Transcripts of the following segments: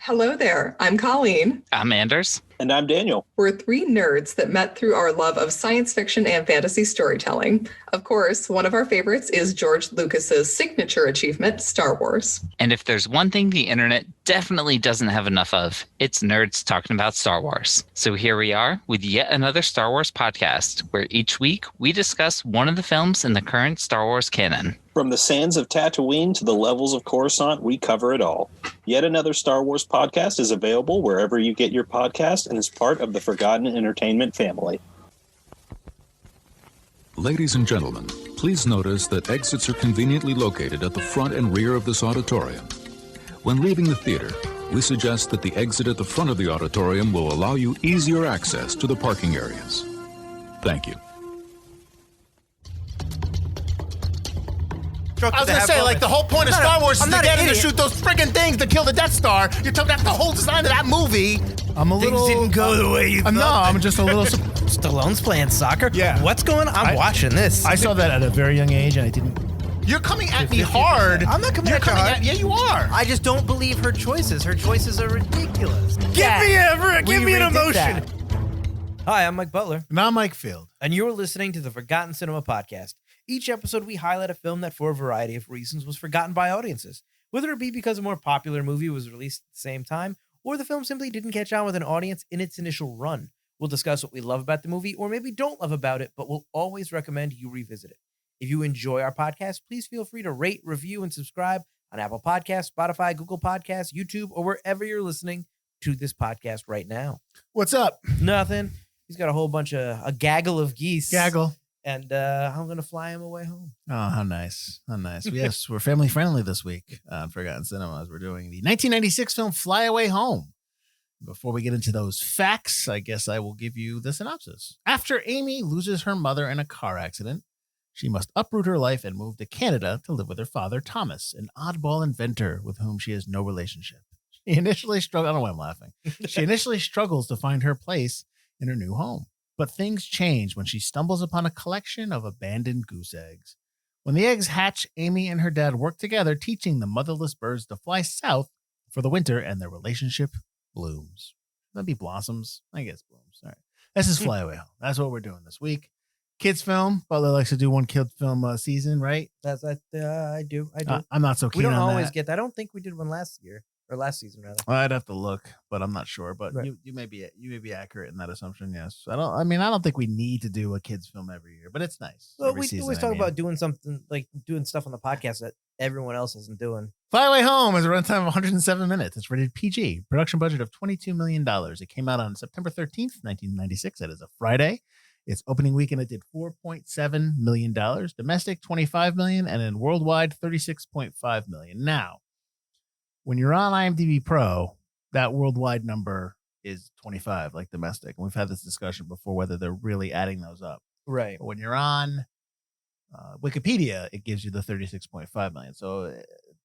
Hello there, I'm Colleen. I'm Anders. And I'm Daniel. We're three nerds that met through our love of science fiction and fantasy storytelling. Of course, one of our favorites is George Lucas's signature achievement, Star Wars. And if there's one thing the internet definitely doesn't have enough of, it's nerds talking about Star Wars. So here we are with yet another Star Wars podcast, where each week we discuss one of the films in the current Star Wars canon. From the sands of Tatooine to the levels of Coruscant, we cover it all. Yet another Star Wars podcast is available wherever you get your podcast and is part of the Forgotten Entertainment family. Ladies and gentlemen, please notice that exits are conveniently located at the front and rear of this auditorium. When leaving the theater, we suggest that the exit at the front of the auditorium will allow you easier access to the parking areas. Thank you. I was gonna say, like, the whole point of Star Wars is to get in to shoot those friggin' things to kill the Death Star. You're talking about the whole design of that movie. I'm a little. Things didn't go the way you thought. No, I'm just a little. Stallone's playing soccer. Yeah. What's going on? I'm watching this. I saw that at a very young age, and I didn't. You're coming at me hard. I'm not coming at you hard. Yeah, you are. I just don't believe her choices. Her choices are ridiculous. Give me an emotion. Hi, I'm Mike Butler. And I'm Mike Field. And you're listening to the Forgotten Cinema Podcast. Each episode, we highlight a film that, for a variety of reasons, was forgotten by audiences. Whether it be because a more popular movie was released at the same time, or the film simply didn't catch on with an audience in its initial run. We'll discuss what we love about the movie, or maybe don't love about it, but we'll always recommend you revisit it. If you enjoy our podcast, please feel free to rate, review, and subscribe on Apple Podcasts, Spotify, Google Podcasts, YouTube, or wherever you're listening to this podcast right now. What's up? Nothing. He's got a whole bunch of, a gaggle of geese. Gaggle. And I'm going to fly him away home. Oh, how nice. How nice. Yes, we're family friendly this week on Forgotten Cinemas. We're doing the 1996 film Fly Away Home. Before we get into those facts, I guess I will give you the synopsis. After Amy loses her mother in a car accident, she must uproot her life and move to Canada to live with her father, Thomas, an oddball inventor with whom she has no relationship. She initially struggles. I don't know why I'm laughing. She initially struggles to find her place in her new home. But things change when she stumbles upon a collection of abandoned goose eggs. When the eggs hatch, Amy and her dad work together, teaching the motherless birds to fly south for the winter, and their relationship blooms. That'd be blossoms. I guess blooms. All right. This is Fly Away Home. That's what we're doing this week. Kids film. Butler likes to do one kid film season, right? That's I do. I'm not so keen we don't on always that. get that. I don't think we did one last year. Or last season, rather. I'd have to look, but I'm not sure. But right. you may be accurate in that assumption. Yes, I don't think we need to do a kids film every year, but it's nice. Well, we always talk about doing something like doing stuff on the podcast that everyone else isn't doing. Fly Away Home is a runtime of 107 minutes. It's rated PG. Production budget of $22 million. It came out on September 13th, 1996. That is a Friday. Its opening weekend, it did $4.7 million. Domestic, $25 million, and then worldwide, $36.5 million. Now, when you're on IMDb Pro, that worldwide number is 25, like domestic. And we've had this discussion before, whether they're really adding those up. Right. But when you're on Wikipedia, it gives you the 36.5 million. So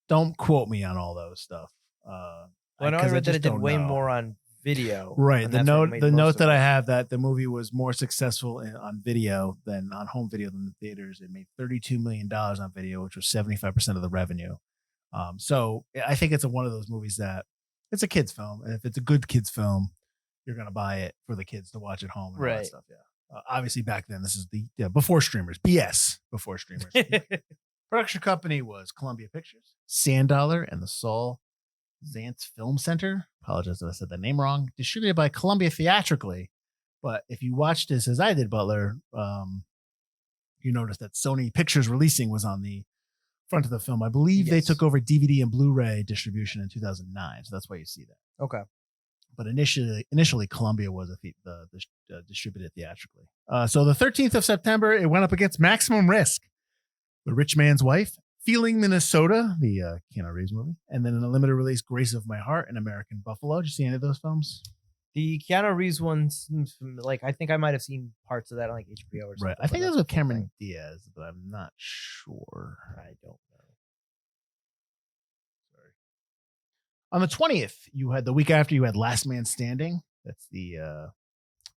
don't quote me on all those stuff. I read that it did way more on video. Right. The note that I have that the movie was more successful on video than on home video than the theaters. It made $32 million on video, which was 75% of the revenue. So I think it's one of those movies that it's a kid's film. And if it's a good kid's film, you're going to buy it for the kids to watch at home. And all that stuff. Yeah. Obviously back then, this is before streamers, before streamers. Production company was Columbia Pictures, Sand-Dollar, and the Saul Zaentz Film Center. Apologize if I said that name wrong. Distributed by Columbia Theatrically. But if you watch this as I did, Butler, you notice that Sony Pictures Releasing was on the front of the film. I believe they took over DVD and Blu-ray distribution in 2009, so that's why you see that. Okay. But initially Columbia was distributed theatrically. So the 13th of September, it went up against Maximum Risk, The Rich Man's Wife, Feeling Minnesota, the Keanu Reeves movie, and then in a limited release, Grace of My Heart and American Buffalo. Did you see any of those films? The Keanu Reeves one seems like I think I might have seen parts of that on like HBO or something. Right. I think that was with Cameron Diaz, but I'm not sure. I don't know. Sorry. On the 20th, the week after, you had Last Man Standing. That's the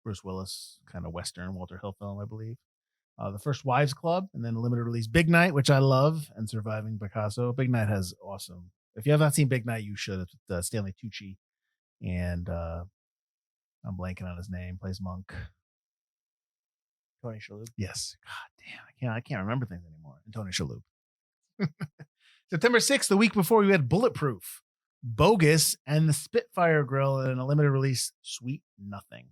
Bruce Willis kind of Western Walter Hill film, I believe. The First Wives Club, and then a limited release Big Night, which I love, and Surviving Picasso. Big Night has awesome. If you have not seen Big Night, you should. It's Stanley Tucci and I'm blanking on his name. Plays Monk. Tony Shalhoub. Yes. God damn, I can't remember things anymore. And Tony Shalhoub. September 6th, the week before, we had Bulletproof, Bogus, and the Spitfire Grill in a limited release, Sweet Nothing.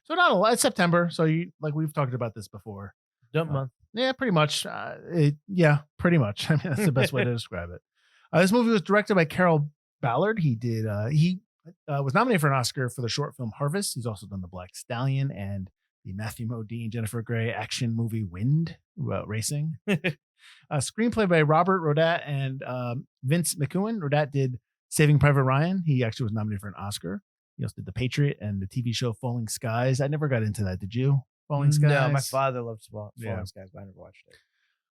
So not a lot. It's September, so we've talked about this before. Dump month. Yeah, pretty much. Pretty much. I mean, that's the best way to describe it. This movie was directed by Carol Ballard. He was nominated for an Oscar for the short film Harvest. He's also done The Black Stallion and the Matthew Modine, Jennifer Grey action movie Wind, about racing. Screenplay by Robert Rodat and Vince McEwen. Rodat did Saving Private Ryan. He actually was nominated for an Oscar. He also did The Patriot and the TV show Falling Skies. I never got into that. Did you? Falling Skies? No, my father loved Falling Skies, but I never watched it.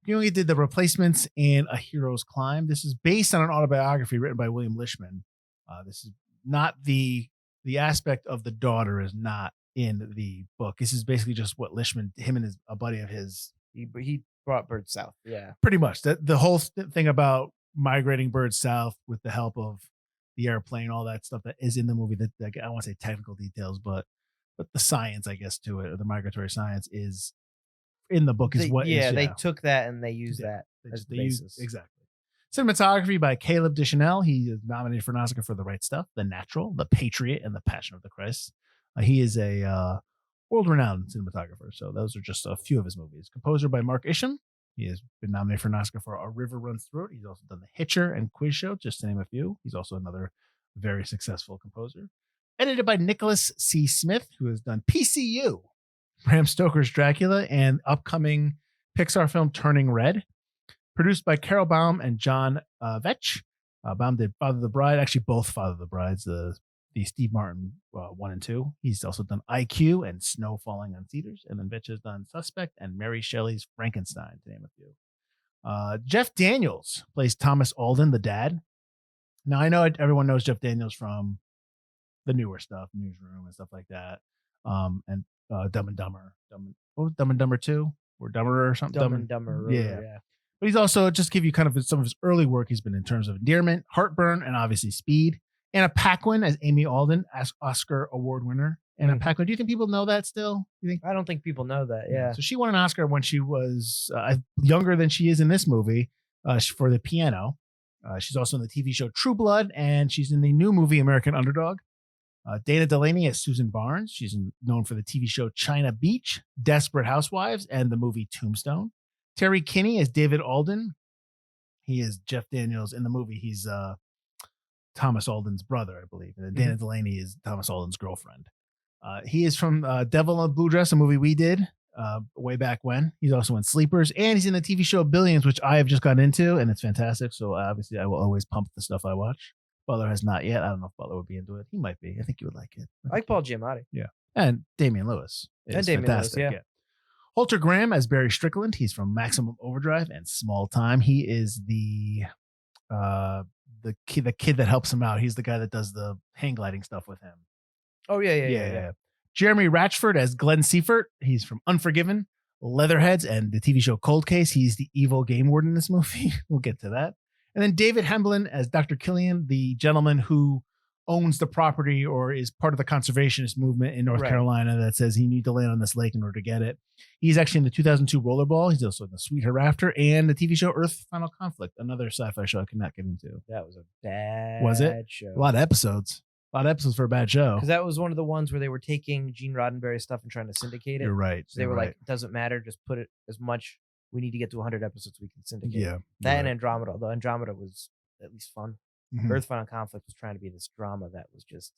He only did The Replacements and A Hero's Climb. This is based on an autobiography written by William Lishman. This is not the aspect of the daughter is not in the book. This is basically just what Lishman, him and a buddy of his. He brought birds south. Yeah. Pretty much. The whole thing about migrating birds south with the help of the airplane, all that stuff that is in the movie, that I don't want to say technical details, but the science, I guess, to it, or the migratory science is in the book. They took that and they used that as the basis. Exactly. Cinematography by Caleb Deschanel. He is nominated for an Oscar for The Right Stuff, The Natural, The Patriot, and The Passion of the Christ. He is a world-renowned cinematographer, so those are just a few of his movies. Composer by Mark Isham. He has been nominated for an Oscar for A River Runs Through It. He's also done The Hitcher and Quiz Show, just to name a few. He's also another very successful composer. Edited by Nicholas C. Smith, who has done PCU, Bram Stoker's Dracula, and upcoming Pixar film Turning Red. Produced by Carol Baum and John Vetch. Baum did Father of the Bride, actually both Father of the Brides, the Steve Martin 1 and 2. He's also done IQ and Snow Falling on Cedars. And then Vetch has done Suspect and Mary Shelley's Frankenstein, to name a few. Jeff Daniels plays Thomas Alden, the dad. Now, I know everyone knows Jeff Daniels from the newer stuff, Newsroom and stuff like that. And Dumb and Dumber. Dumb and Dumber 2? Or Dumber or something? Dumb and Dumber. Yeah. But he's also, just give you kind of some of his early work, he's been in terms of Endearment, Heartburn, and obviously Speed. Anna Paquin as Amy Alden, as Oscar Award winner. Anna Paquin, do you think people know that still? You think? I don't think people know that, yeah. So she won an Oscar when she was younger than she is in this movie for The Piano. She's also in the TV show True Blood, and she's in the new movie American Underdog. Dana Delaney as Susan Barnes. She's known for the TV show China Beach, Desperate Housewives, and the movie Tombstone. Terry Kinney as David Alden. He is Jeff Daniels in the movie. He's Thomas Alden's brother, I believe. And Dana Delaney is Thomas Alden's girlfriend. He is from Devil in a Blue Dress, a movie we did way back when. He's also in Sleepers, and he's in the TV show Billions, which I have just gotten into, and it's fantastic. So obviously I will always pump the stuff I watch. Butler has not yet. I don't know if Butler would be into it. He might be. I think you would like it. I like Paul Giamatti. Yeah. And Damian Lewis. And Damian Lewis, yeah. Halter Graham as Barry Strickland. He's from Maximum Overdrive and Small Time. He is the kid that helps him out. He's the guy that does the hang gliding stuff with him. Oh, yeah. Jeremy Ratchford as Glenn Seifert. He's from Unforgiven, Leatherheads, and the TV show Cold Case. He's the evil game warden in this movie. We'll get to that. And then David Hemblin as Dr. Killian, the gentleman who owns the property or is part of the conservationist movement in North Carolina that says you need to land on this lake in order to get it. He's actually in the 2002 Rollerball. He's also in the Sweet Hereafter and the TV show Earth Final Conflict, another sci-fi show I could not get into. That was a bad show. A lot of episodes. A lot of episodes for a bad show. Because that was one of the ones where they were taking Gene Roddenberry stuff and trying to syndicate it. You're right. So they were like, it doesn't matter. Just put it as much. We need to get to 100 episodes we can syndicate. Yeah. That and Andromeda, although Andromeda was at least fun. Mm-hmm. Earth Final Conflict was trying to be this drama that was just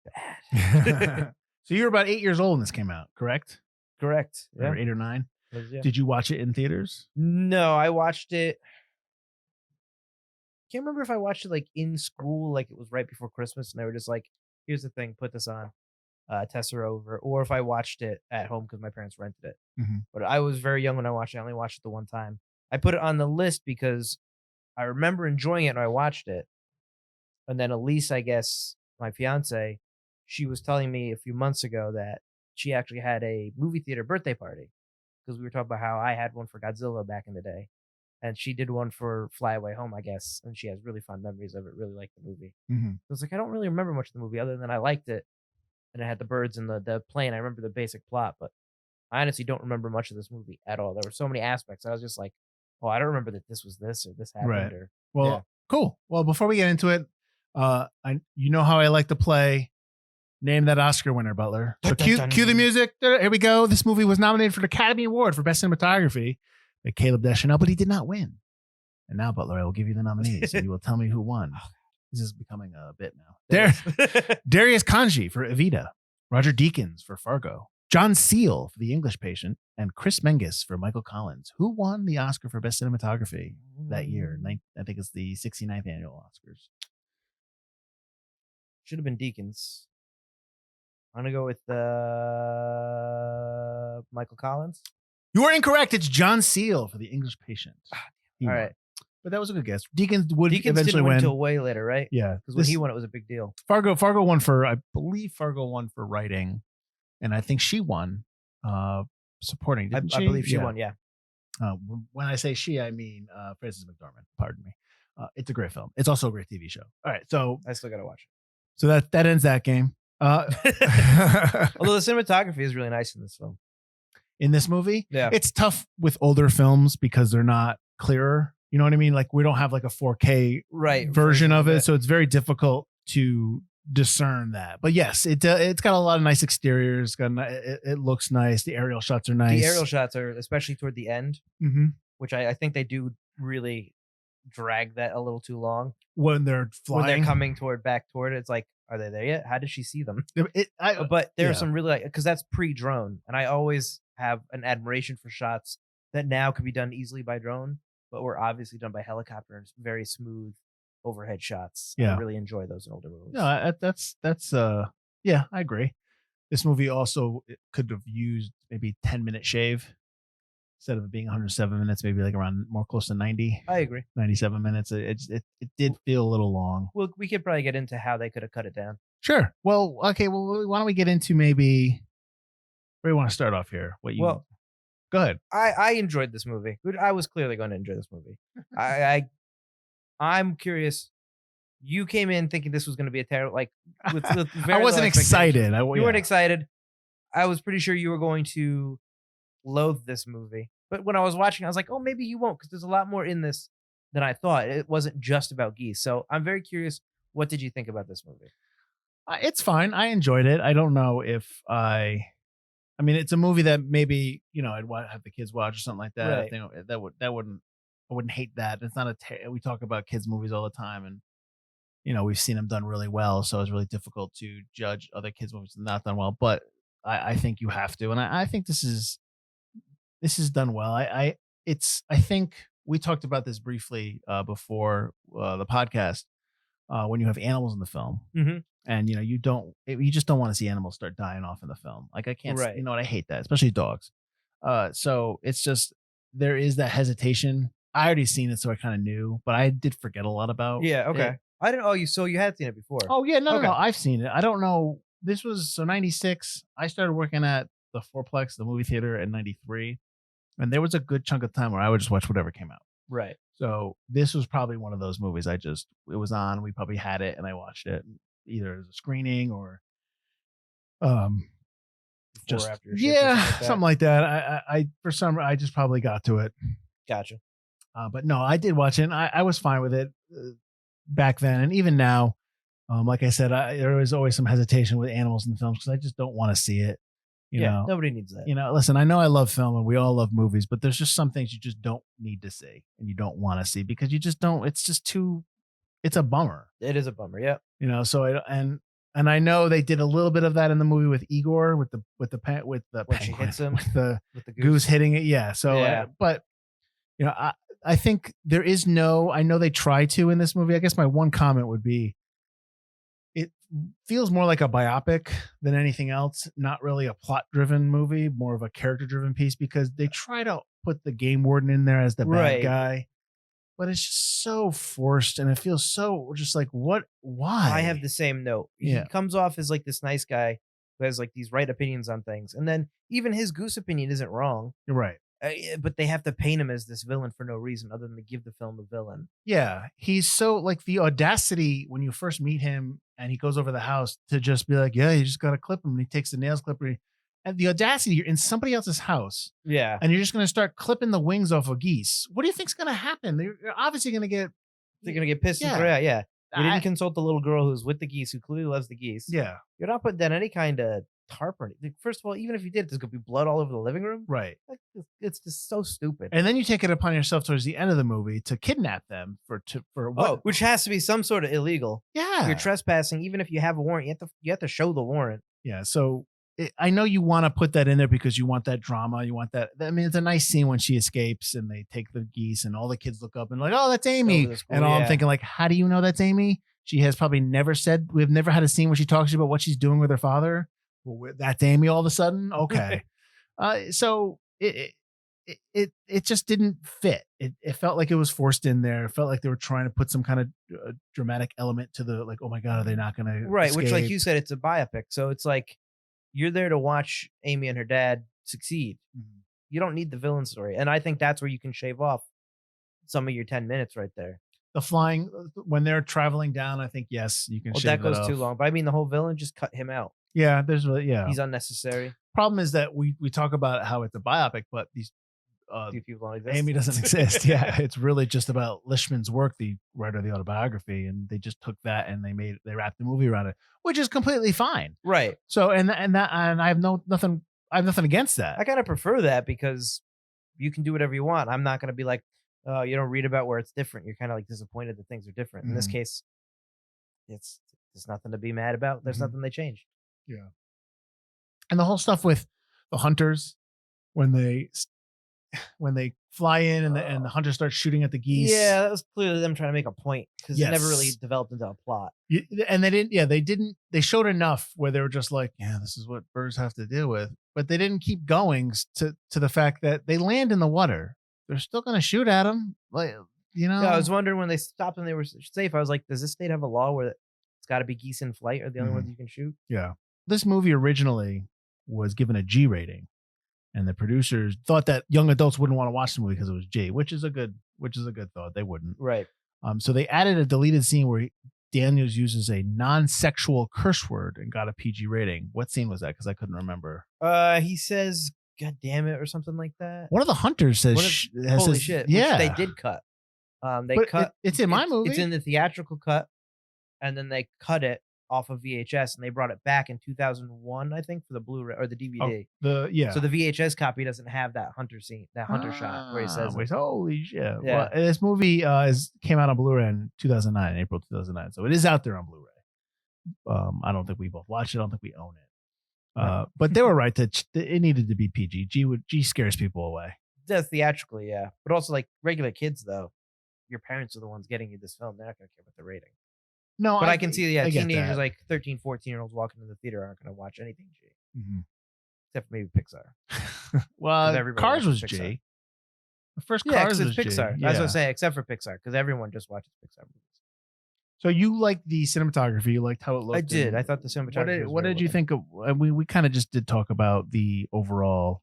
bad. So you were about 8 years old when this came out, correct? Correct. Yeah. Or 8 or 9? Yeah. Did you watch it in theaters? No, I watched it. Can't remember if I watched it like in school, like it was right before Christmas, and they were just like, "Here's the thing, put this on, test her over," or if I watched it at home because my parents rented it. Mm-hmm. But I was very young when I watched it. I only watched it the one time. I put it on the list because I remember enjoying it when I watched it. And then Elise, I guess, my fiance, she was telling me a few months ago that she actually had a movie theater birthday party because we were talking about how I had one for Godzilla back in the day. and she did one for Fly Away Home, I guess, and she has really fond memories of it. Really liked the movie. Mm-hmm. I was like, I don't really remember much of the movie other than I liked it, and it had the birds and the plane. I remember the basic plot, but I honestly don't remember much of this movie at all. There were so many aspects. I was just like, oh, I don't remember that this was this or this happened. Right. Or Well, yeah. Cool. Well, before we get into it, you know how I like to play Name That Oscar Winner, Butler. So cue the music. Here we go. This movie was nominated for the Academy Award for Best Cinematography by Caleb Deschanel, but he did not win. And now, Butler, I will give you the nominees, and you will tell me who won. This is becoming a bit now. Darius Kanji for Evita, Roger Deakins for Fargo, John Seal for The English Patient, and Chris Menges for Michael Collins. Who won the Oscar for Best Cinematography that year? I think it's the 69th annual Oscars. Should have been Deakins. I'm going to go with Michael Collins. You are incorrect. It's John Seal for The English Patient. All right. But that was a good guess. Deakins eventually didn't win win until way later, right? Yeah. Because when he won, it was a big deal. Fargo won for, I believe Fargo won for writing. And I think she won supporting, didn't she? I believe she won, yeah. When I say she, I mean Frances McDormand. Pardon me. It's a great film. It's also a great TV show. All right, so I still got to watch it. So that ends that game. Although the cinematography is really nice in this film. In this movie? Yeah. It's tough with older films because they're not clearer. You know what I mean? Like we don't have like a 4K version of it. So it's very difficult to discern that. But yes, it's got a lot of nice exteriors. It looks nice. The aerial shots are nice. The aerial shots are, especially toward the end, which I think they do really drag that a little too long. When they're flying. When they're coming back toward it, it's like, are they there yet? How did she see them? But there are some really, because that's pre-drone. And I always have an admiration for shots that now could be done easily by drone, but were obviously done by helicopter and very smooth overhead shots. Yeah. I really enjoy those in older movies. No, that's yeah, I agree. This movie also could have used maybe 10-minute shave instead of it being 107 minutes, maybe like around more close to 90. I agree. 97 minutes. It did feel a little long. Well, we could probably get into how they could have cut it down. Sure. Well, okay. Well, why don't we get into maybe where do you want to start off here? Go ahead. I enjoyed this movie. I was clearly going to enjoy this movie. I'm curious. You came in thinking this was going to be a terrible, like, with very I wasn't excited. You weren't excited. I was pretty sure you were going to loathe this movie. But when I was watching, I was like, oh, maybe you won't, because there's a lot more in this than I thought. It wasn't just about geese. So I'm very curious. What did you think about this movie? It's fine. I enjoyed it. I don't know if I mean, it's a movie that maybe, I'd have the kids watch or something like that. Right. I think I wouldn't hate that. It's not we talk about kids movies all the time, and we've seen them done really well, so it's really difficult to judge other kids movies that not done well. But I think you have to, and I think this is done well. I think we talked about this briefly before the podcast when you have animals in the film. Mm-hmm. And you just don't want to see animals start dying off in the film. Like I can't, right. I hate that, especially dogs. So it's just there is that hesitation. I already seen it, so I kind of knew, but I did forget a lot about. Yeah, okay. it. I didn't. Oh, you had seen it before. Oh yeah, no, I've seen it. I don't know. This was 96. I started working at the Fourplex, the movie theater, in 93, and there was a good chunk of time where I would just watch whatever came out. Right. So this was probably one of those movies. It was on. We probably had it, and I watched it. Either as a screening or just after something like that. I just probably got to it. Gotcha. But no, I did watch it. And I was fine with it back then, and even now. Like I said, there was always some hesitation with animals in the films because I just don't want to see it. You know, nobody needs that. Listen, I know I love film and we all love movies, but there's just some things you just don't need to see and you don't want to see because you just don't. It's just too. It's a bummer. It is a bummer. Yeah. So and I know they did a little bit of that in the movie with Igor with the when penguin, she hits him with the goose hitting it. Yeah. So, but I think there is no. I know they try to in this movie. I guess my one comment would be, it feels more like a biopic than anything else. Not really a plot-driven movie, more of a character-driven piece because they try to put the game warden in there as the bad guy. But it's just so forced and it feels so just like, what? Why? I have the same note. He comes off as like this nice guy who has like these right opinions on things. And then even his goose opinion isn't wrong. You're right. but they have to paint him as this villain for no reason other than to give the film the villain. Yeah, he's so like the audacity when you first meet him and he goes over the house to just be like, yeah, you just got to clip him. And he takes the nails clipper. And the audacity, you're in somebody else's house. Yeah. And you're just going to start clipping the wings off of geese. What do you think's going to happen? They're obviously going to get. They're going to get pissed and throw out. Yeah. You didn't consult the little girl who's with the geese who clearly loves the geese. Yeah. You're not putting down any kind of tarp or anything. First of all, even if you did, there's going to be blood all over the living room. Right. It's just so stupid. And then you take it upon yourself towards the end of the movie to kidnap them for what? Oh, which has to be some sort of illegal. Yeah. You're trespassing. Even if you have a warrant, you have to show the warrant. Yeah. So I know you want to put that in there because you want that drama. You want that. I mean, it's a nice scene when she escapes and they take the geese and all the kids look up and like, oh, that's Amy. And I'm thinking like, how do you know that's Amy? She has probably never said, we've never had a scene where she talks to you about what she's doing with her father. Well, that's Amy all of a sudden. Okay. So it just didn't fit. It felt like it was forced in there. It felt like they were trying to put some kind of dramatic element to the, like, oh my God, are they not going to escape? Which like you said, it's a biopic. So it's like, you're there to watch Amy and her dad succeed. Mm-hmm. You don't need the villain story. And I think that's where you can shave off some of your 10 minutes right there. The flying, when they're traveling down, I think, yes, you can shave that goes off. too long. But I mean, the whole villain, just cut him out. Yeah, He's unnecessary. Problem is that we talk about how it's a biopic, but these people don't exist. Amy doesn't exist. Yeah, it's really just about Lishman's work, the writer of the autobiography, and they just took that and they wrapped the movie around it, which is completely fine. Right. So and I have nothing against that. I kind of prefer that because you can do whatever you want. I'm not going to be like, oh, you don't read about where it's different. You're kind of like disappointed that things are different. In this case, there's nothing to be mad about. There's nothing they changed. Yeah. And the whole stuff with the hunters when they fly in and the hunter starts shooting at the geese. Yeah, that was clearly them trying to make a point because it never really developed into a plot. And they showed enough where they were just like, yeah, this is what birds have to deal with. But they didn't keep going to the fact that they land in the water. They're still going to shoot at them. Like, you know. Yeah, I was wondering when they stopped and they were safe. I was like, does this state have a law where it's got to be geese in flight are the only ones you can shoot? Yeah. This movie originally was given a G rating. And the producers thought that young adults wouldn't want to watch the movie because it was G, which is a good thought. They wouldn't. Right. So they added a deleted scene where Daniels uses a non-sexual curse word and got a PG rating. What scene was that? Because I couldn't remember. He says, "God damn it," or something like that. One of the hunters says, "Holy shit!" Yeah, which they did cut. It's in my movie. It's in the theatrical cut, and then they cut it off of VHS and they brought it back in 2001, I think, for the Blu-ray or the DVD. So the VHS copy doesn't have that hunter scene, that hunter shot where he says, "Holy shit!" Yeah. Well, this movie came out on Blu-ray in 2009, April 2009, so it is out there on Blu-ray. I don't think we both watched it. I don't think we own it. But they were right that it needed to be PG. G scares people away. That's theatrically, yeah, but also like regular kids though. Your parents are the ones getting you this film. They're not going to care about the rating. No, but I can see, teenagers like 13, 14-year-olds walking into the theater aren't going to watch anything G. Mm-hmm. Except for maybe Pixar. Well, Cars was G. The first Cars was Pixar. G. Yeah. That's what I say, except for Pixar, because everyone just watches Pixar movies. So you liked the cinematography. You liked how it looked. I did. I thought the cinematography What did you think of, we kind of just did talk about the overall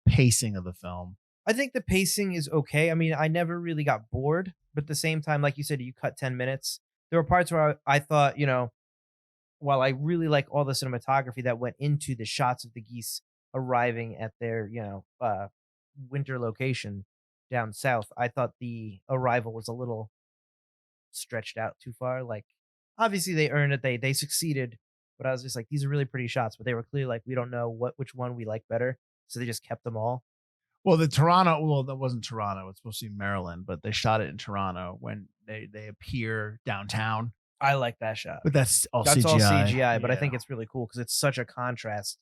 pacing of the film. I think the pacing is okay. I mean, I never really got bored, but at the same time, like you said, you cut 10 minutes. There were parts where I thought, while I really like all the cinematography that went into the shots of the geese arriving at their, winter location down south, I thought the arrival was a little stretched out too far. Like, obviously they earned it. They succeeded, but I was just like, these are really pretty shots, but they were clearly like, we don't know which one we like better. So they just kept them all. Well, that wasn't Toronto. It's supposed to be Maryland, but they shot it in Toronto when they appear downtown. I like that shot. But that's all CGI. But I think it's really cool because it's such a contrast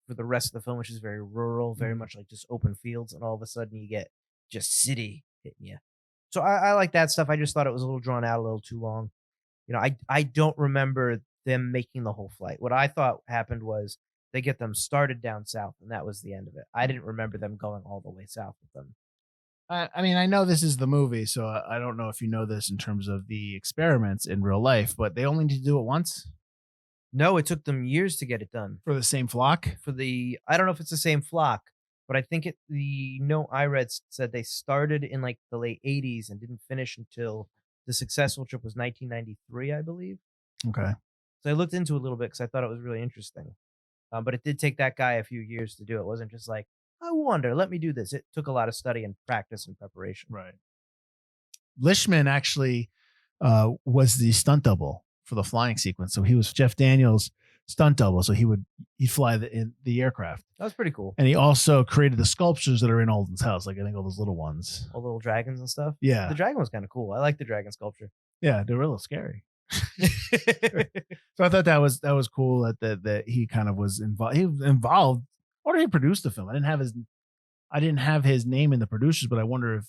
for the rest of the film, which is very rural, very much like just open fields. And all of a sudden you get just city hitting you. So I like that stuff. I just thought it was a little drawn out, a little too long. I don't remember them making the whole flight. What I thought happened was they get them started down south, and that was the end of it. I didn't remember them going all the way south with them. I mean, I know this is the movie, so I don't know if you know this in terms of the experiments in real life, but they only need to do it once? No, it took them years to get it done. For the same flock? I don't know if it's the same flock, But I think the note I read said they started in like the late 80s and didn't finish until the successful trip was 1993, I believe. Okay. So I looked into it a little bit because I thought it was really interesting. But it did take that guy a few years to do it. It wasn't just like, I wonder, let me do this. It took a lot of study and practice and preparation. Right. Lishman actually was the stunt double for the flying sequence. So he was Jeff Daniels' stunt double. So he'd fly the aircraft. That was pretty cool. And he also created the sculptures that are in Alden's house, like I think all those little ones. All little dragons and stuff. Yeah. The dragon was kind of cool. I like the dragon sculpture. Yeah, they're a little scary. So I thought that was cool that he kind of was involved. He was involved, or he produced the film. I didn't have his name in the producers, but I wonder if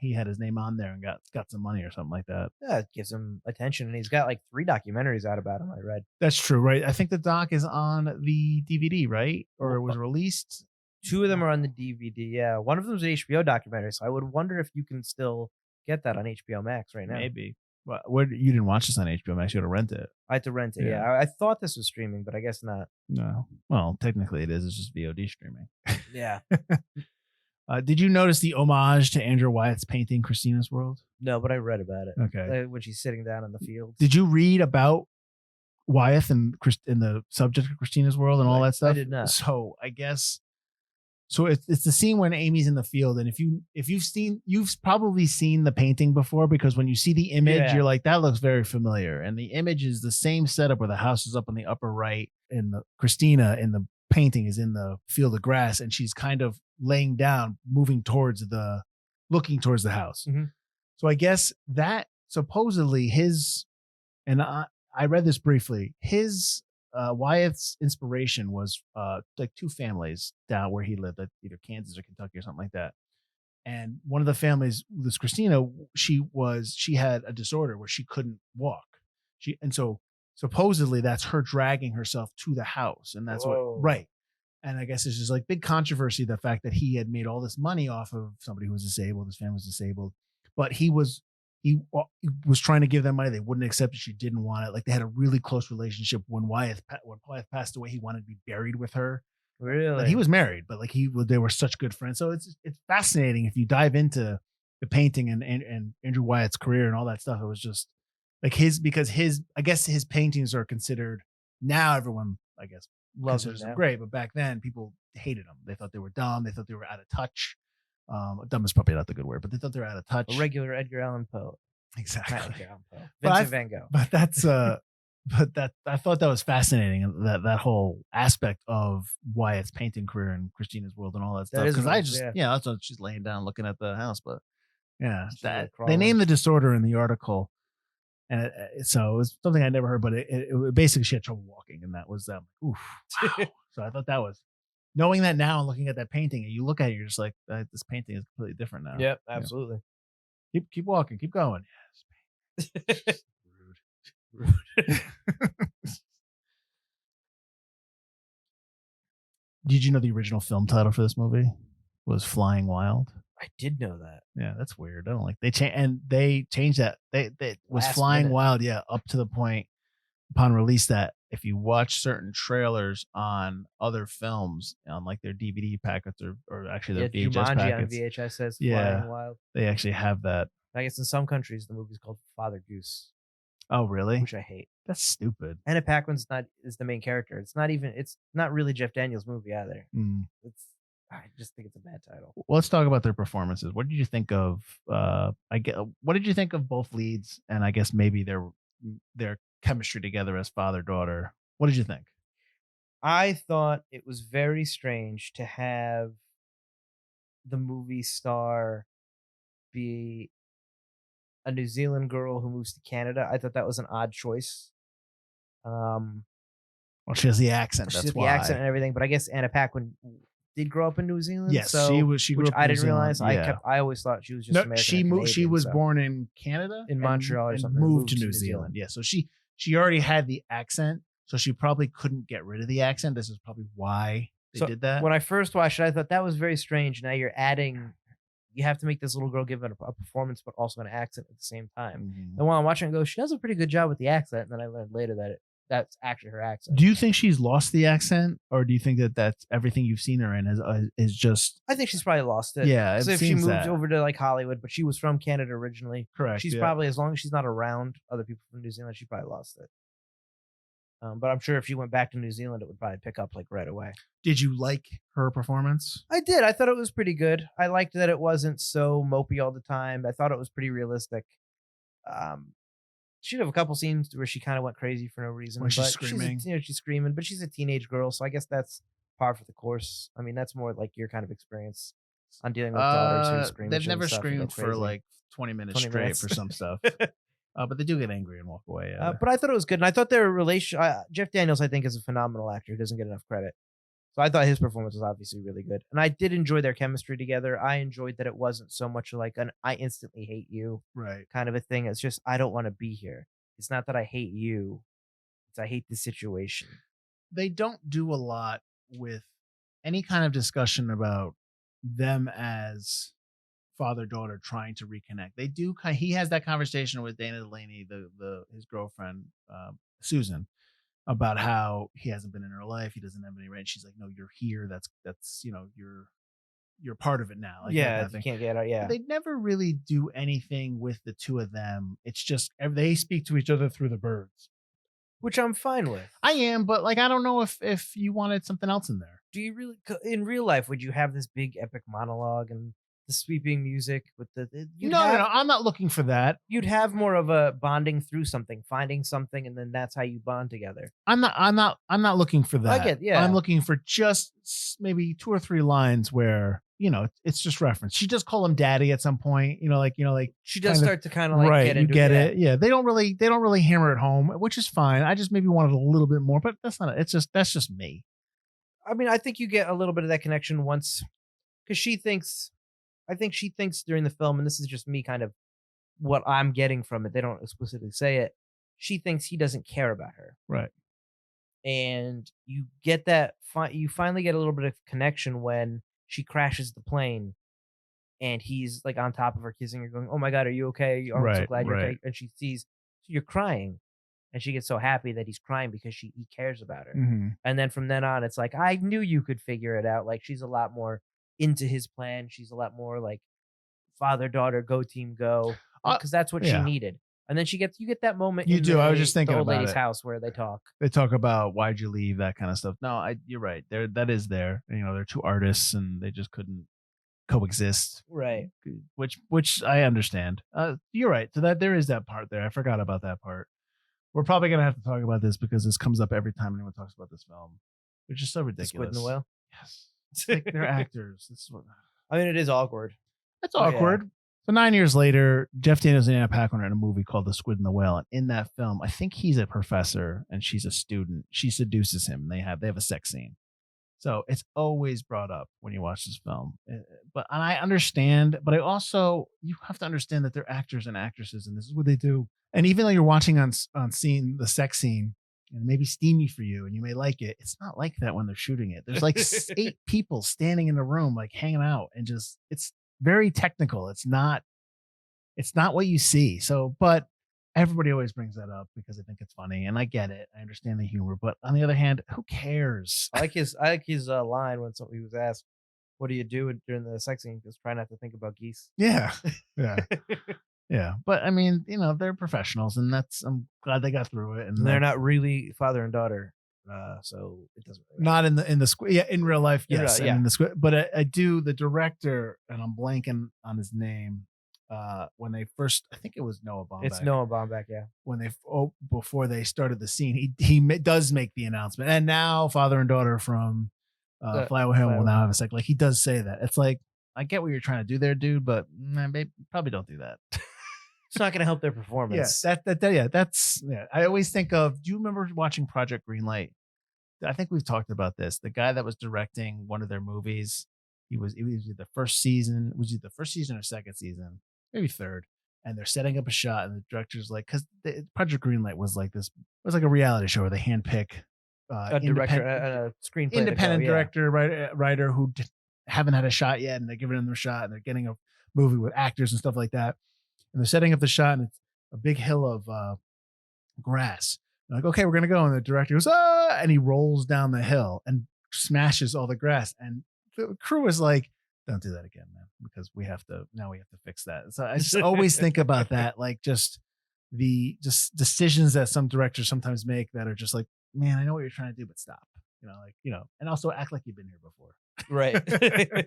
he had his name on there and got some money or something like that. Yeah, it gives him attention, and he's got like 3 documentaries out about him. I read. That's true, right? I think the doc is on the DVD, right? Or it was released. 2 of them are on the DVD. Yeah, one of them is an HBO documentary, so I would wonder if you can still get that on HBO Max right now. Maybe. But you didn't watch this on HBO Max? You had to rent it. I had to rent it. Yeah, I thought this was streaming, but I guess not. No. Well, technically it is. It's just VOD streaming. Yeah. Did you notice the homage to Andrew Wyatt's painting Christina's World? No, but I read about it. Okay. When she's sitting down in the field. Did you read about Wyeth and the subject of Christina's World and all that stuff? I did not. So I guess it's the scene when Amy's in the field, and you've probably seen the painting before, because when you see the image, you're like, that looks very familiar. And the image is the same setup where the house is up on the upper right, and Christina in the painting is in the field of grass, and she's kind of laying down, looking towards the house. Mm-hmm. So I guess that supposedly and I read this briefly, Wyatt's inspiration was like 2 families down where he lived, at either Kansas or Kentucky or something like that. And one of the families, this Christina, she had a disorder where she couldn't walk. And so supposedly that's her dragging herself to the house, and that's right. And I guess it's just like big controversy, the fact that he had made all this money off of somebody who was disabled, his family was disabled, but he was trying to give them money. They wouldn't accept it. She didn't want it. Like, they had a really close relationship. When Wyeth passed away, he wanted to be buried with her. Really? Like, he was married, but like they were such good friends. So it's fascinating if you dive into the painting and Andrew Wyatt's career and all that stuff. It was just like I guess his paintings are considered, now everyone, I guess, loves them great, but back then people hated them. They thought they were dumb. They thought they were out of touch. Dumb is probably not the good word, but they thought they were out of touch. A regular Edgar Allan Poe. Exactly. Edgar Allan Poe. Vincent Van Gogh. But that's I thought that was fascinating, that whole aspect of Wyatt's painting career and Christina's World and all that stuff. Because that's what she's laying down looking at the house. But yeah, they named the disorder in the article, and so it was something I never heard. But it basically, she had trouble walking, and that was oof. Wow. So I thought that was, knowing that now and looking at that painting, and you look at it, you're just like, this painting is completely different now. Yep, absolutely. Keep walking, keep going. Yes. Rude. Did you know the original film title for this movie was Flying Wild? I did know that. Yeah, that's weird. I don't like they changed that. They was Last Flying minute. Wild, up to the point upon release that if you watch certain trailers on other films on like their DVD packets or actually their VHS Jumanji packets, on VHS says Flying Wild. they actually have that. I guess in some countries the movie's called Father Goose. Oh, really? Which I hate. That's stupid. Anna Paquin is the main character. It's not really Jeff Daniels' movie either. I just think it's a bad title. Well, let's talk about their performances. What did you think of what did you think of both leads, and I guess maybe their chemistry together as father-daughter? What did you think? I thought it was very strange to have the movie star be a New Zealand girl who moves to Canada. I thought that was an odd choice. Well, she has the accent. She That's has why. the accent and everything, but I guess Anna Paquin did grow up in New Zealand. Yes, so, she grew which up in I New didn't realize. Zealand. I always thought she was just American. She moved. She was born in Canada, in Montreal or something. Moved to New Zealand. Yeah, so she already had the accent, so she probably couldn't get rid of the accent. This is probably why they did that. When I first watched it, I thought that was very strange. Now you're adding. You have to make this little girl give it a performance, but also an accent at the same time. Mm-hmm. And while I'm watching it, she does a pretty good job with the accent. And then I learned later that that's actually her accent. Do you think she's lost the accent, or do you think that that's everything you've seen her in is just? I think she's probably lost it. Yeah, so it if she seems moved that. over to like Hollywood, but she was from Canada originally, Correct. she's probably, as long as she's not around other people from New Zealand, she probably lost it. But I'm sure if she went back to New Zealand, it would probably pick up like right away. Did you like her performance? I did. I thought it was pretty good. I liked that it wasn't so mopey all the time. I thought it was pretty realistic. She'd have a couple scenes where she kind of went crazy for no reason. When she's but screaming. She's screaming, but she's a teenage girl, so I guess that's par for the course. I mean, that's more like your kind of experience on dealing with daughters who scream. They've never screamed for like 20 minutes straight for some stuff. But they do get angry and walk away. But I thought it was good, and I thought their relation. Jeff Daniels, I think, is a phenomenal actor who doesn't get enough credit. So I thought his performance was obviously really good, and I did enjoy their chemistry together. I enjoyed that it wasn't so much like an "I instantly hate you" kind of a thing. It's just I don't want to be here. It's not that I hate you; it's I hate the situation. They don't do a lot with any kind of discussion about them as father-daughter trying to reconnect. They do. He has that conversation with Dana Delaney, his girlfriend, Susan, about how he hasn't been in her life. He doesn't have any right. She's like, no, you're here. That's you're part of it now. Like, yeah, you can't get out. Yeah, they never really do anything with the two of them. It's just they speak to each other through the birds, which I'm fine with. I am, but like I don't know if you wanted something else in there. Do you really, in real life, would you have this big epic monologue and the sweeping music with no, I'm not looking for that. You'd have more of a bonding through something, finding something, and then that's how you bond together. I'm not looking for that. I get, yeah. I'm looking for just maybe 2 or 3 lines where, it's just reference. She does call him daddy at some point, like she does start to kind of like right, get into it. Yeah. They don't really hammer it home, which is fine. I just maybe wanted a little bit more, but that's not it. That's just me. I mean, I think you get a little bit of that connection once, because I think she thinks during the film, and this is just me kind of what I'm getting from it, they don't explicitly say it, she thinks he doesn't care about her. Right. And you get that, you finally get a little bit of connection when she crashes the plane and he's like on top of her kissing her going, oh my God, are you okay? I'm so glad you're okay. And she sees, so you're crying. And she gets so happy that he's crying because he cares about her. Mm-hmm. And then from then on, it's like, I knew you could figure it out. Like, she's a lot more into his plan. She's a lot more like father, daughter, go team, go. Because that's what she needed. And then you get that moment. You do. I was just thinking the old about lady's house where they talk. They talk about why'd you leave, that kind of stuff. No, you're right. That is there. They're 2 artists and they just couldn't coexist. Right. Which I understand. You're right. So that there is that part there. I forgot about that part. We're probably gonna have to talk about this because this comes up every time anyone talks about this film, which is so ridiculous. Squid and the Whale. Yes, it's like they're actors. This is what. I mean, it is awkward. It's awkward. Yeah. So 9 years later, Jeff Daniels and Anna Paquin are in a movie called The Squid and the Whale, and in that film, I think he's a professor and she's a student. She seduces him. And they have a sex scene. So it's always brought up when you watch this film. And I understand, but I also, you have to understand that they're actors and actresses, and this is what they do. And even though you're watching on scene, the sex scene, and maybe steamy for you, and you may like it, it's not like that when they're shooting it. There's like 8 people standing in the room, like hanging out, and just, it's very technical. It's not what you see. So, but everybody always brings that up because they think it's funny, and I get it. I understand the humor, but on the other hand, who cares? I like his line when he was asked, "What do you do during the sex scene?" Just try not to think about geese. Yeah, yeah, yeah. But I mean, they're professionals, and I'm glad they got through it. And they're not really father and daughter, so it doesn't. Really not in the Squid. Yeah, in real life, yes, yeah. In the Squid. But I do. The director, and I'm blanking on his name. When they first, I think it was Noah Baumbach. It's Noah Baumbach, yeah. When before they started the scene, he does make the announcement, and now father and daughter from Fly Away Home will now have a sex. Like, he does say that. It's like, I get what you're trying to do there, dude, but probably don't do that. It's not going to help their performance. Yeah, I always think of. Do you remember watching Project Greenlight? I think we've talked about this. The guy that was directing one of their movies, it was either the first season. Was it the first season or second season? Maybe third, and they're setting up a shot, and the director's like, because Project Greenlight was like this, it was like a reality show where they handpick a director, a screenplay, independent director, writer who haven't had a shot yet, and they're giving them their shot, and they're getting a movie with actors and stuff like that, and they're setting up the shot, and it's a big hill of grass. Like, okay, we're gonna go. And the director goes, ah, and he rolls down the hill and smashes all the grass. And the crew is like, don't do that again, man, because we have to fix that. So I just always think about that, like just decisions that some directors sometimes make that are just like, man, I know what you're trying to do, but stop. And also act like you've been here before. Right. That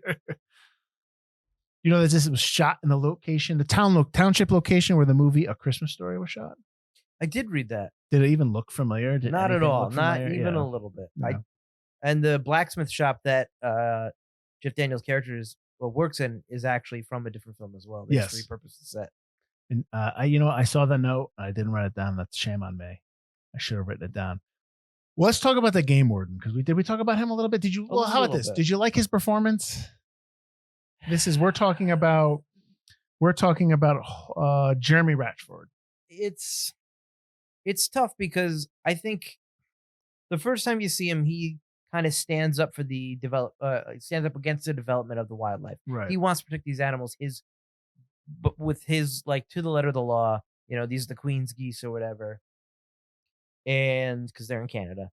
this was shot in the location, the township location where the movie A Christmas Story was shot. I did read that. Did it even look familiar? Not at all. Not even a little bit. No. And the blacksmith shop that Jeff Daniels' character works in is actually from a different film as well. They just repurposed the set. And I saw the note. I didn't write it down. That's shame on me. I should have written it down. Well, let's talk about the game warden, because we talk about him a little bit. Did you? Well, how about this? Did you like his performance? We're talking about Jeremy Ratchford. It's tough because I think the first time you see him, he kind of stands up for stands up against the development of the wildlife. Right. He wants to protect these animals. But with his like to the letter of the law, these are the Queen's geese or whatever, and because they're in Canada.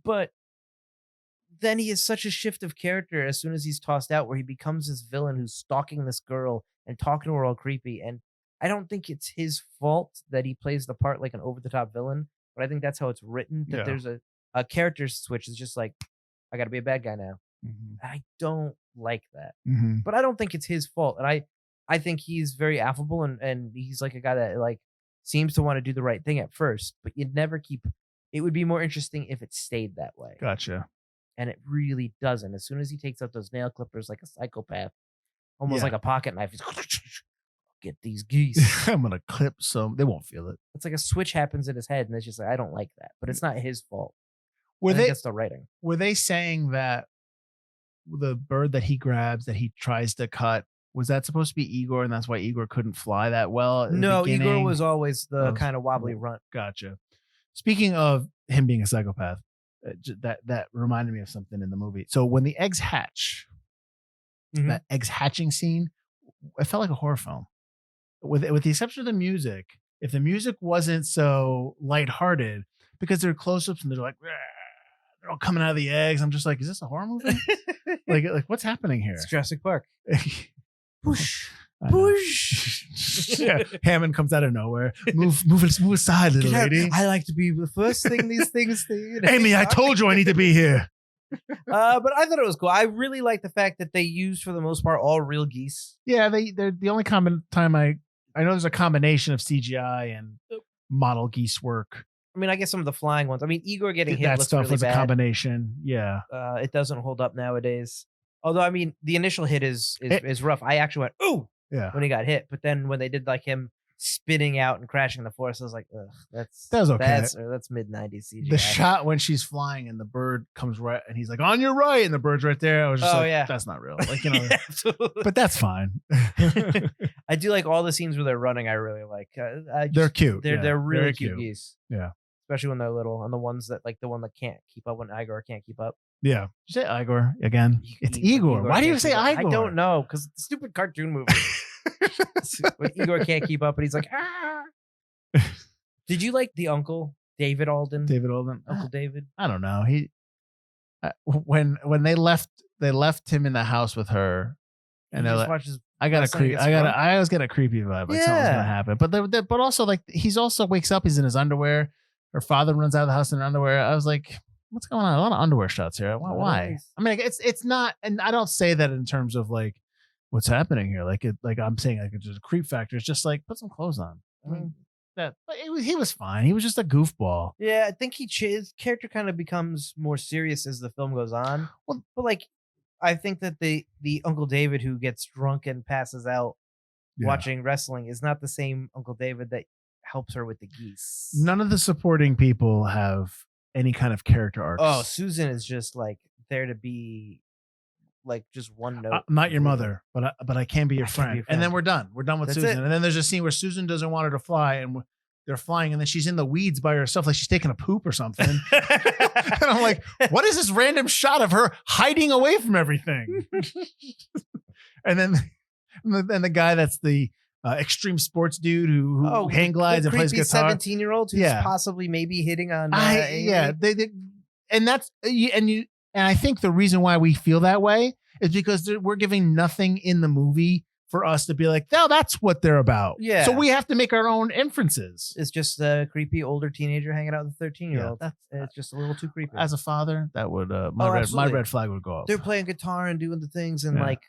But then he has such a shift of character as soon as he's tossed out, where he becomes this villain who's stalking this girl and talking to her all creepy. And I don't think it's his fault that he plays the part like an over-the-top villain, but I think that's how it's written, that there's a character switch. It's just like, I got to be a bad guy now. Mm-hmm. I don't like that. Mm-hmm. But I don't think it's his fault. And I think he's very affable and he's like a guy that like seems to want to do the right thing at first, but you'd never it would be more interesting if it stayed that way. Gotcha. And it really doesn't. As soon as he takes out those nail clippers like a psychopath, almost like a pocket knife, he's get these geese. I'm gonna clip some. They won't feel it. It's like a switch happens in his head, and it's just like, I don't like that. But it's not his fault. That's the writing. Were they saying that the bird that he grabs, that he tries to cut, was that supposed to be Igor, and that's why Igor couldn't fly that well at the beginning? Igor was always the kind of wobbly runt. Gotcha. Speaking of him being a psychopath, that reminded me of something in the movie. So when the eggs hatch, that eggs hatching scene, it felt like a horror film. With the exception of the music, if the music wasn't so lighthearted, because they're close-ups and they're like, they're all coming out of the eggs, I'm just like, is this a horror movie? like what's happening here? It's Jurassic Park. Push. Yeah, Hammond comes out of nowhere. Move aside, little lady. I like to be the first thing these things say. Amy, I told you I need to be here. But I thought it was cool. I really like the fact that they used, for the most part, all real geese. Yeah, they're the only time I know there's a combination of CGI and model geese work. I mean, I guess some of the flying ones. I mean, Igor getting hit that looks stuff really was bad. a combination. Yeah, it doesn't hold up nowadays. Although, I mean, the initial hit is rough. I actually went, ooh, when he got hit. But then when they did like him spinning out and crashing the forest, I was like, ugh, that was okay. That's mid-90s CGI. The shot when she's flying and the bird comes right, and he's like, on your right, and the bird's right there. I was just that's not real. Like, yeah, absolutely. But that's fine. I do like all the sscenes where they're running. I really like. They're cute. They're really cute geese. Yeah. Especially when they're little, and the ones that like the one that can't keep up when Igor can't keep up. Yeah. You say Igor again. It's Igor. Why do you say Igor? I don't know, because it's a stupid cartoon movie. When Igor can't keep up, and he's like, ah. Did you like the uncle, David Alden? Uncle David? I don't know. He when they left him in the house with her, and they're like, I always get a creepy vibe, like something's gonna happen. But also, like, he's also wakes up, he's in his underwear. Her father runs out of the house in her underwear. I was like, what's going on? A lot of underwear shots here. Why? I mean, it's not, and I don't say that in terms of like what's happening here. Like I'm saying, like, it's just a creep factor. It's just like, put some clothes on. I mean, he was fine. He was just a goofball. Yeah, I think his character kind of becomes more serious as the film goes on. Well, but like, I think that the Uncle David who gets drunk and passes out watching wrestling is not the same Uncle David that helps her with the geese. None of the supporting people have any kind of character arcs. Oh, Susan is just like there to be like just one note. Not your mother, but I can be your friend. And then we're done. We're done with Susan. And then there's a scene where Susan doesn't want her to fly, and they're flying, and then she's in the weeds by herself, like she's taking a poop or something. And I'm like, what is this random shot of her hiding away from everything? And then the guy that's the extreme sports dude who hang glides and plays guitar. 17-year-old who's possibly maybe hitting on they and that's and I think the reason why we feel that way is because we're giving nothing in the movie for us to be like, no, that's what they're about. Yeah. So we have to make our own inferences. It's just a creepy older teenager hanging out with a 13-year-old. It's just a little too creepy. As a father, that would my red flag would go up. They're playing guitar and doing the things, and like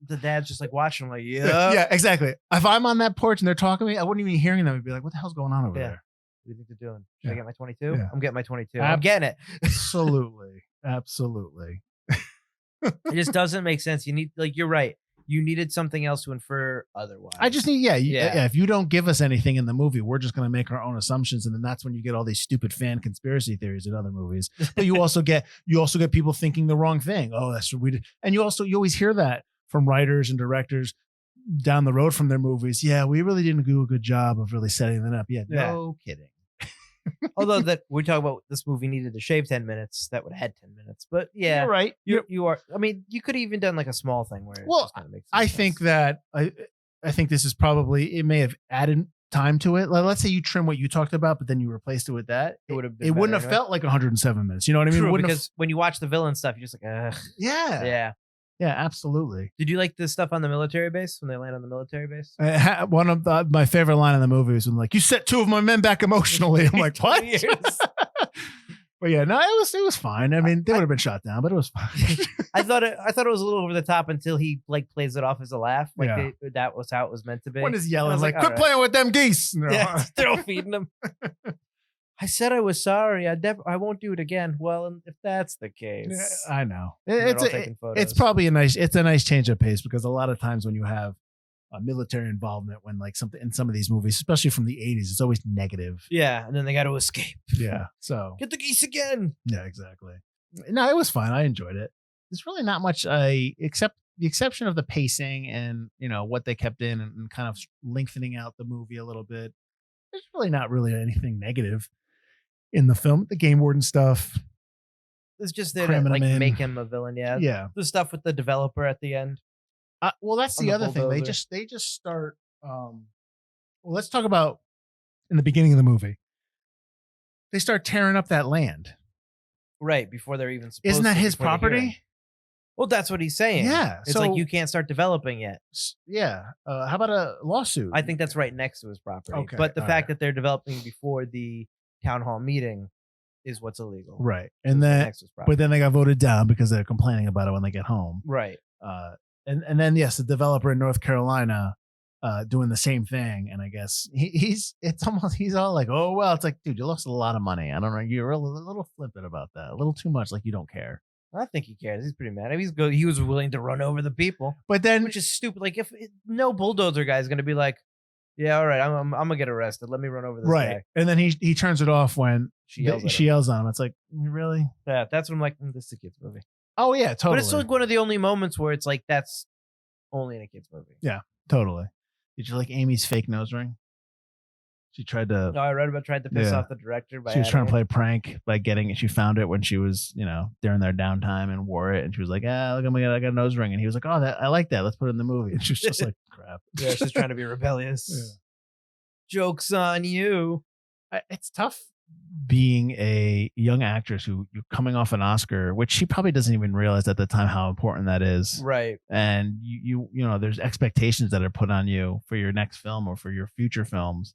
the dad's just like watching them, like, yeah, exactly. If I'm on that porch and they're talking to me, I wouldn't even be hearing them. I'd be like, what the hell's going on over there? What do you think they're doing? Should I get my 22? Yeah. I'm getting my 22. I'm getting it. Absolutely. Absolutely. It just doesn't make sense. You need, like, you're right. You needed something else to infer otherwise. I just need, if you don't give us anything in the movie, we're just going to make our own assumptions. And then that's when you get all these stupid fan conspiracy theories in other movies. But you also get people thinking the wrong thing. Oh, that's what we did. And you always hear that from writers and directors down the road from their movies. Yeah, we really didn't do a good job of really setting that up. Yeah, no kidding. Although that we talk about this movie needed to shave 10 minutes, that would have had 10 minutes. But yeah, you're right. You are. I mean, you could have even done like a small thing where. I think that I think this is probably, it may have added time to it. Let's say you trim what you talked about, but then you replaced it with that. It would have. It wouldn't have felt like 107 minutes. You know what I mean? True, because when you watch the villain stuff, you're just like, ugh. Yeah, absolutely. Did you like the stuff on the military base when they land on the military base? One of my favorite line in the movie was when, like, you set two of my men back emotionally. I'm like, what? But yeah, no, it was fine. I mean, they would have been shot down, but it was fine. I thought it was a little over the top until he like plays it off as a laugh. Like that was how it was meant to be. When he's yelling, like, quit playing with them geese. They're feeding them. I said I was sorry. I won't do it again. Well, if that's the case, I know it's probably a nice change of pace, because a lot of times when you have military involvement, when like something in some of these movies, especially from the 80s, it's always negative. Yeah, and then they got to escape. Yeah, so get the geese again. Yeah, exactly. No, it was fine. I enjoyed it. There's really not much except the exception of the pacing and what they kept in and kind of lengthening out the movie a little bit. There's really not really anything negative in the film. The game warden stuff, it's just there to like make him a villain. Yeah. The stuff with the developer at the end. Well, that's the other thing. They just start. Well, let's talk about in the beginning of the movie. They start tearing up that land. Right before they're even supposed. Isn't that his property? Well, that's what he's saying. Yeah, it's like you can't start developing yet. Yeah. How about a lawsuit? I think that's right next to his property. Okay. But the fact that they're developing before the town hall meeting is what's illegal. Right. And then, but then they got voted down because they're complaining about it when they get home. Right. And then yes, the developer in North Carolina doing the same thing. And I guess he's all like, oh well, it's like, dude, you lost a lot of money. I don't know. You're a little flippant about that. A little too much, like you don't care. I think he cares. He's pretty mad. He was willing to run over the people. But then, which is stupid. Like if no bulldozer guy is going to be like, yeah, all right, I'm gonna get arrested. Let me run over this guy. And then he turns it off when she yells on him. It's like, really? Yeah, that's what I'm like. This is a kid's movie. Oh yeah, totally. But it's like one of the only moments where it's like that's only in a kid's movie. Yeah, totally. Did you like Amy's fake nose ring? She tried to. No, I read about tried to piss off the director. She was trying to play a prank by getting it. She found it when she was, during their downtime and wore it. And she was like, look, I got a nose ring. And he was like, oh, I like that. Let's put it in the movie. And she was just like, crap. Yeah, she's trying to be rebellious. Yeah. Joke's on you. It's tough being a young actress who you're coming off an Oscar, which she probably doesn't even realize at the time how important that is. Right. And you there's expectations that are put on you for your next film or for your future films.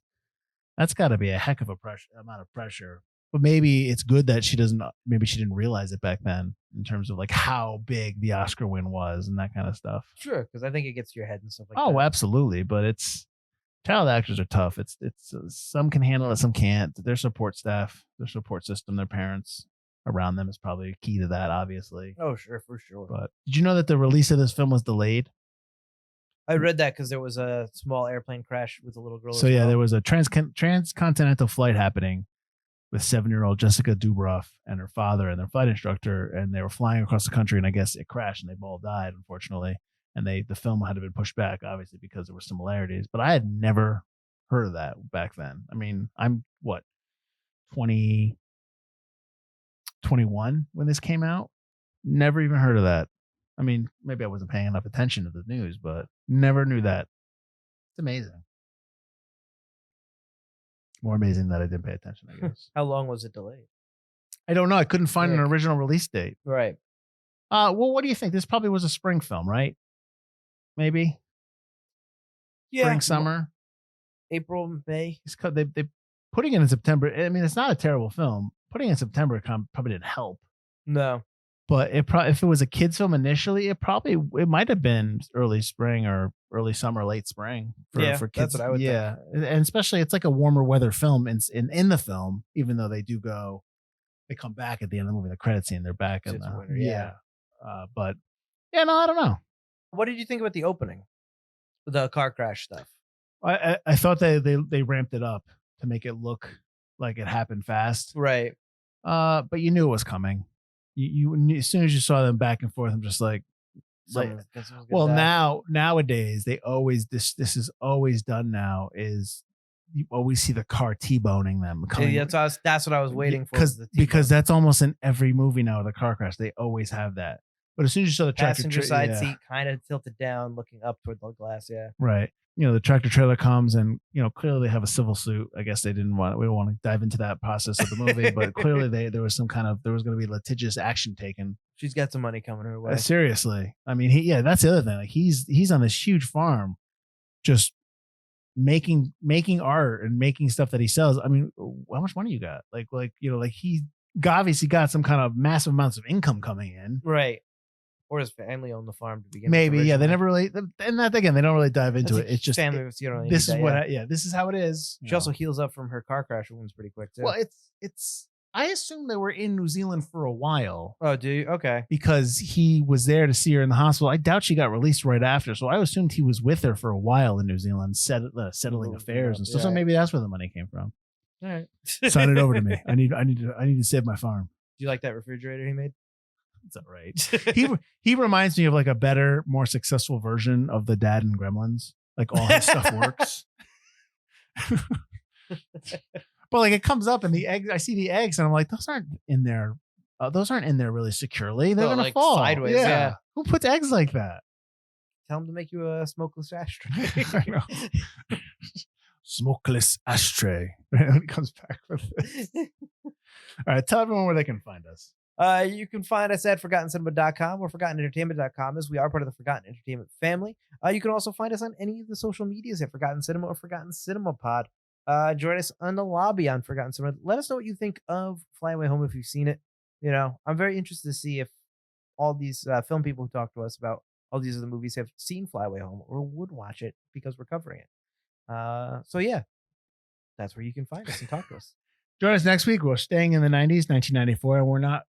That's got to be a heck of a amount of pressure. But maybe it's good that she didn't realize it back then in terms of like how big the Oscar win was and that kind of stuff. Sure, because I think it gets to your head and stuff like that. Oh, absolutely. But child actors are tough. It's some can handle it, some can't. Their support staff, their support system, their parents around them is probably key to that, obviously. Oh, sure, for sure. But did you know that the release of this film was delayed? I read that because there was a small airplane crash with a little girl. So yeah, there was a transcontinental flight happening with 7-year-old Jessica Dubroff and her father and their flight instructor, and they were flying across the country, and I guess it crashed and they all died, unfortunately. And the film had to be pushed back, obviously, because there were similarities. But I had never heard of that back then. I mean, I'm 21 when this came out. Never even heard of that. I mean, maybe I wasn't paying enough attention to the news, but never knew that. It's amazing. more amazing that I didn't pay attention, I guess. How long was it delayed? I don't know. I couldn't find an original release date. Right. Well, what do you think? This probably was a spring film, right? Maybe? Spring, summer? April, May. They putting it in September. I mean, it's not a terrible film. Putting it in September probably didn't help. No. But if it was a kid's film initially, it might have been early spring or early summer, late spring for kids. That's what I would think. And especially it's like a warmer weather film in the film, even though they come back at the end of the movie, the credit scene, they're back in the winter. But no, I don't know. What did you think about the opening? The car crash stuff. I thought they ramped it up to make it look like it happened fast. Right. But you knew it was coming. You as soon as you saw them back and forth, I'm just like nowadays they always this is always done now is you always see the car T-boning them. That's what I was waiting for. Because that's almost in every movie now with a car crash. They always have that. But as soon as you saw the passenger side seat kind of tilted down, looking up toward the glass, right. The tractor trailer comes and clearly they have a civil suit. I guess we don't want to dive into that process of the movie, but clearly there was going to be litigious action taken. She's got some money coming her way. Seriously. I mean, that's the other thing. Like he's on this huge farm just making art and making stuff that he sells. I mean, how much money you got? He obviously got some kind of massive amounts of income coming in. Right. Or his family owned the farm to begin with. Maybe, they never really, and that again, they don't really dive into it. It's just family. This is how it is. She also heals up from her car crash wounds pretty quick too. Well, it's. I assume they were in New Zealand for a while. Oh, do you? Okay. Because he was there to see her in the hospital. I doubt she got released right after, so I assumed he was with her for a while in New Zealand, settling affairs and stuff. So maybe that's where the money came from. All right. Sign it over to me. I need to save my farm. Do you like that refrigerator he made? It's all right. He reminds me of like a better, more successful version of the dad in Gremlins. Like all his stuff works. But like it comes up and the eggs, I see the eggs and I'm like, those aren't in there. Those aren't in there really securely. They're gonna fall sideways. Yeah. Who puts eggs like that? Tell him to make you a smokeless ashtray. I know. Smokeless ashtray. When he comes back with this. All right, tell everyone where they can find us. You can find us at ForgottenCinema.com or ForgottenEntertainment.com as we are part of the Forgotten Entertainment family. You can also find us on any of the social medias at Forgotten Cinema or Forgotten Cinema Pod. Join us on the lobby on Forgotten Cinema. Let us know what you think of Fly Away Home if you've seen it. I'm very interested to see if all these film people who talk to us about all these other movies have seen Fly Away Home or would watch it because we're covering it. So yeah, that's where you can find us and talk to us. Join us next week. We're staying in the 90s, 1994, and we're not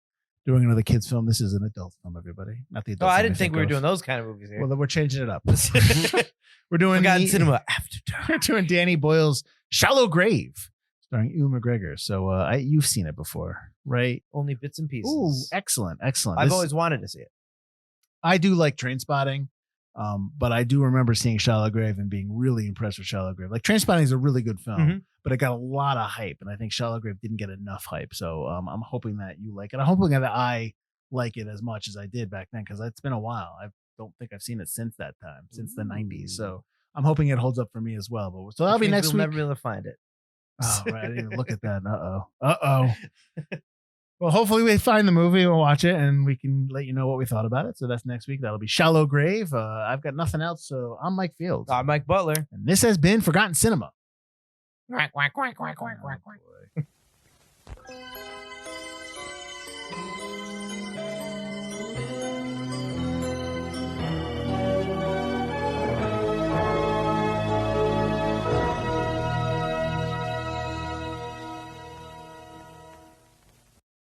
doing another kids film. This is an adult film, everybody. Not the adult. I didn't think we were doing those kind of movies here. Well, then we're changing it up. We're doing Forgotten Cinema After Dark. We're doing Danny Boyle's Shallow Grave, starring Ewan McGregor. So you've seen it before, right? Only bits and pieces. Ooh, excellent. I've always wanted to see it. I do like Trainspotting, but I do remember seeing Shallow Grave and being really impressed with Shallow Grave. Like Trainspotting is a really good film, but it got a lot of hype, and I think Shallow Grave didn't get enough hype. So I'm hoping that you like it. I'm hoping that I like it as much as I did back then, because it's been a while. I don't think I've seen it since that time, since the 90s. So I'm hoping it holds up for me as well. But so that'll be next week. We'll never be able to find it. Oh, right. I didn't even look at that. Uh-oh. Well, hopefully we find the movie, we'll watch it, and we can let you know what we thought about it. So that's next week. That'll be Shallow Grave. I've got nothing else, so I'm Mike Fields. I'm Mike Butler. And this has been Forgotten Cinema. Quack, quack, quack, quack, quack, quack, quack.